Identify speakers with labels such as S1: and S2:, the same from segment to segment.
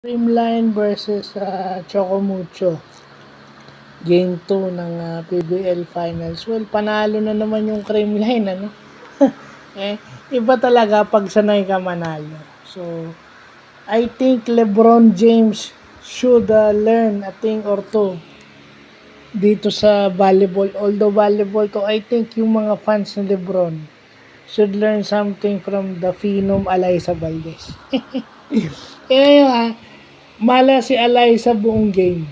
S1: Creamline versus Chocomucho. Game 2 ng PBL Finals. Well, panalo na naman yung Creamline, ano? Iba talaga pag sanay ka manalo. So, I think LeBron James should learn a thing or two dito sa volleyball. Although volleyball to, I think yung mga fans ng LeBron should learn something from the phenom Alyssa Valdez. Mala si Alyssa buong game.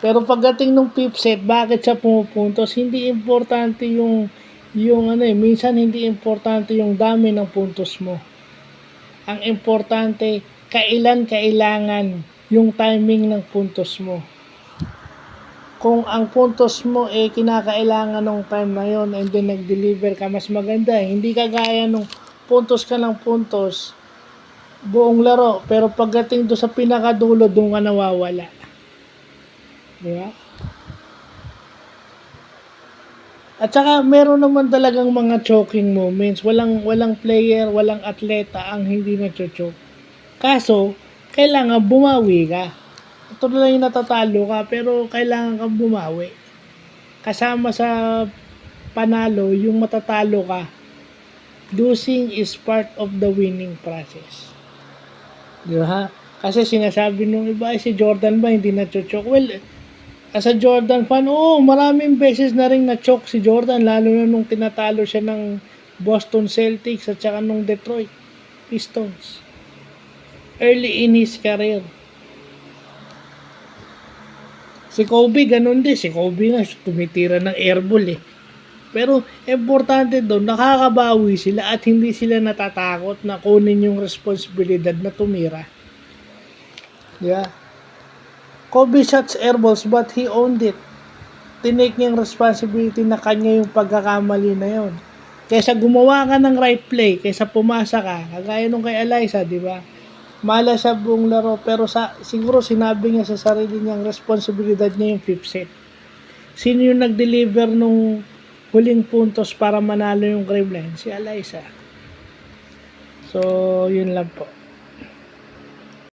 S1: Pero pagdating ng fifth set, bakit siya pumupuntos? Hindi importante minsan hindi importante yung dami ng puntos mo. Ang importante, kailangan yung timing ng puntos mo. Kung ang puntos mo kinakailangan ng time na yon and then nag-deliver ka, mas maganda. Hindi kagaya nung puntos ka ng puntos buong laro, pero pagdating do sa pinakadulo, doon ka nawawala. Diba? At saka meron naman talagang mga choking moments. Walang player, walang atleta ang hindi na-choke. Kaso, kailangan bumawi ka. Ito na lang yung natatalo ka, pero kailangan kang bumawi. Kasama sa panalo, yung matatalo ka. Losing is part of the winning process. Diba? Kasi sinasabi nung iba, si Jordan ba hindi na-choke? Well, as a Jordan fan, maraming beses na rin na-choke si Jordan, lalo na nung tinatalo siya ng Boston Celtics at saka nung Detroit Pistons. Early in his career. Si Kobe, ganun din. Si Kobe nga, tumitira ng airball . Pero, importante doon, nakakabawi sila at hindi sila natatakot na kunin yung responsibilidad na tumira. Yeah. Kobe shots airballs but he owned it. Tinake niya yung responsibility na kanya yung pagkakamali na yon. Kaysa gumawa ka ng right play, kaysa pumasa ka, kagaya nung kay Alyssa, di ba? Mala siya buong laro, pero siguro sinabi niya sa sarili niyang responsibilidad niya yung fifth set. Sino yung nag-deliver nung huling puntos para manalo yung Creamline? Si Alyssa. So, yun lang po.